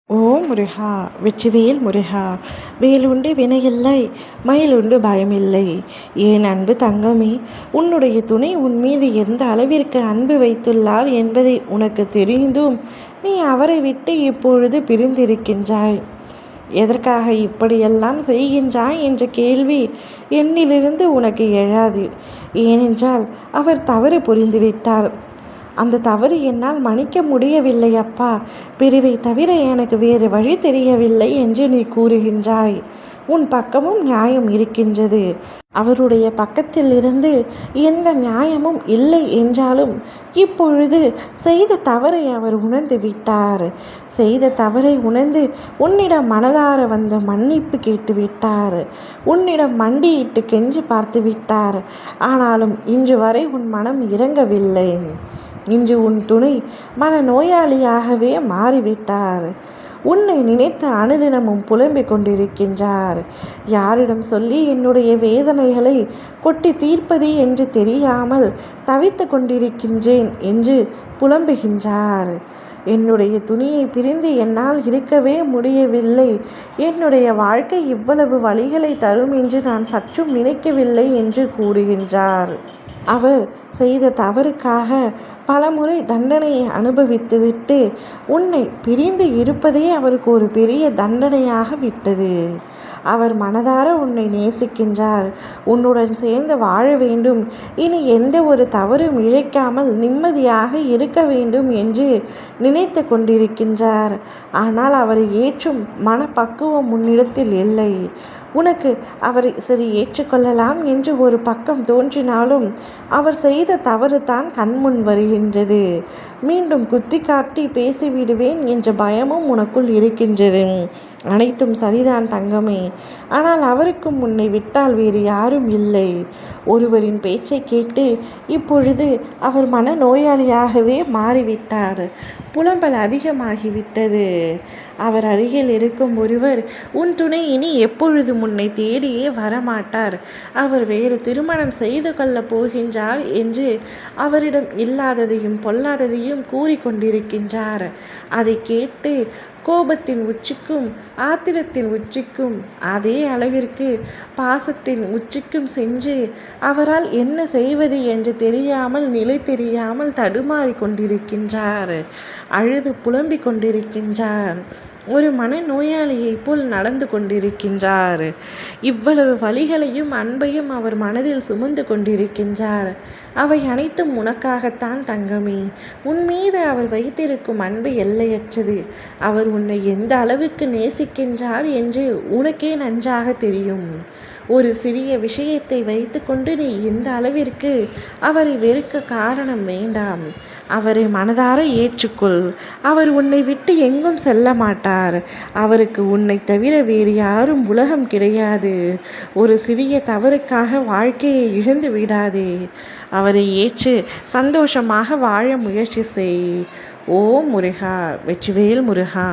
ஓ முருகா, வெற்றிவேல் முருகா. வேலுண்டு வினையில்லை, மயிலுண்டு பயமில்லை. ஏன் அன்பு தங்கமே, உன்னுடைய துணை உன் மீது எந்த அளவிற்கு அன்பு வைத்துள்ளார் என்பதை உனக்கு தெரிந்தும் நீ அவரை விட்டு இப்பொழுது பிரிந்திருக்கின்றாய். எதற்காக இப்படியெல்லாம் செய்கின்றாய் என்ற கேள்வி என்னிலிருந்து உனக்கு எழாது. ஏனென்றால் அவர் தவறு புரிந்துவிட்டார். அந்த தவறு என்னால் மன்னிக்க முடியவில்லை அப்பா. பிரிவை தவிர எனக்கு வேறு வழி தெரியவில்லை என்று நீ கூறுகின்றாய். உன் பக்கமும் நியாயம் இருக்கின்றது. அவருடைய பக்கத்தில் இருந்து எந்த நியாயமும் இல்லை என்றாலும் இப்பொழுது செய்த தவறை அவர் உணர்ந்து விட்டார். செய்த தவறை உணர்ந்து உன்னிடம் மனதார வந்து மன்னிப்பு கேட்டு விட்டார். உன்னிடம் மண்டியிட்டு கெஞ்சி பார்த்து விட்டார். ஆனாலும் இன்று வரை உன் மனம் இறங்கவில்லை. இன்று உன் துணை மனநோயாளியாகவே மாறிவிட்டார். உன்னை நினைத்து அனுதினமும் புலம்பிக் கொண்டிருக்கின்றார். யாரிடம் சொல்லி என்னுடைய வேதனைகளை கொட்டி தீர்ப்பது என்று தெரியாமல் தவித்து கொண்டிருக்கின்றேன் என்று புலம்புகின்றார். என்னுடைய துணியை பிரிந்து என்னால் இருக்கவே முடியவில்லை. என்னுடைய வாழ்க்கை இவ்வளவு வழிகளை தரும் என்று நான் சற்றும் நினைக்கவில்லை என்று கூறுகின்றார். அவர் செய்த தவறுக்காக பலமுறை தண்டனையை அனுபவித்துவிட்டு உன்னை பிரிந்து இருப்பதே அவருக்கு ஒரு பெரிய தண்டனையாக விட்டது. அவர் மனதார உன்னை நேசிக்கின்றார். உன்னுடன் சேர்ந்து வாழ வேண்டும், இனி எந்த ஒரு தவறும் இழைக்காமல் நிம்மதியாக இருக்க வேண்டும் என்று நினைத்து கொண்டிருக்கின்றார். ஆனால் அவரை ஏற்றும் மனப்பக்குவம் உன்னிடத்தில் இல்லை. உனக்கு அவரை சரி ஏற்றுக்கொள்ளலாம் என்று ஒரு பக்கம் தோன்றினாலும் அவர் செய்த தவறு தான் கண்முன் வருகின்றது. மீண்டும் குத்தி காட்டி பேசிவிடுவேன் என்ற பயமும் உனக்குள் இருக்கின்றது. அனைத்தும் சரிதான் தங்கமே. ஆனால் அவருக்கும் உன்னை விட்டால் வேறு யாரும் இல்லை. ஒருவரின் பேச்சை கேட்டு இப்பொழுது அவர் மனநோயாளியாகவே மாறிவிட்டார். புலம்பல் அதிகமாகிவிட்டது. அவர் அருகில் இருக்கும் ஒருவர் உன் துணை இனி எப்பொழுதும் உன்னை தேடியே வரமாட்டார். அவர் வேறு திருமணம் செய்து கொள்ளப் போகின்றார் என்று அவரிடம் இல்லாததையும் பொல்லாததையும் கூறிக்கொண்டிருக்கின்றார். அதை கேட்டு கோபத்தின் உச்சிக்கும் ஆத்திரத்தின் உச்சிக்கும் அதே அளவிற்கு பாசத்தின் உச்சிக்கும் சென்று அவரால் என்ன செய்வது என்று தெரியாமல் நிலை தெரியாமல் தடுமாறி கொண்டிருக்கின்றார். அழுது புலம்பிக் கொண்டிருக்கின்றார். ஒரு மனநோயாளியைப் போல் நடந்து கொண்டிருக்கின்றார். இவ்வளவு வலிகளையும் அன்பையும் அவர் மனதில் சுமந்து கொண்டிருக்கின்றார். அவை அனைத்தும் உனக்காகத்தான் தங்கமே. உன் மீது அவர் வைத்திருக்கும் அன்பு எல்லையற்றது. அவர் உன்னை எந்த அளவுக்கு நேசிக்கின்றார் என்று உனக்கே நன்றாக தெரியும். ஒரு சிறிய விஷயத்தை வைத்துக்கொண்டு நீ எந்த அளவிற்கு அவரை வெறுக்க காரணம் வேண்டாம். அவரை மனதார ஏற்றுக்கொள். அவர் உன்னை விட்டு எங்கும் செல்ல மாட்டார். அவருக்கு உன்னை தவிர வேறு யாரும் உலகம் கிடையாது. ஒரு சிறிய தவறுக்காக வாழ்க்கையை இழந்து விடாதே. அவரை ஏற்று சந்தோஷமாக வாழ முயற்சி செய். ஓ முருகா, வெற்றிவேல் முருகா.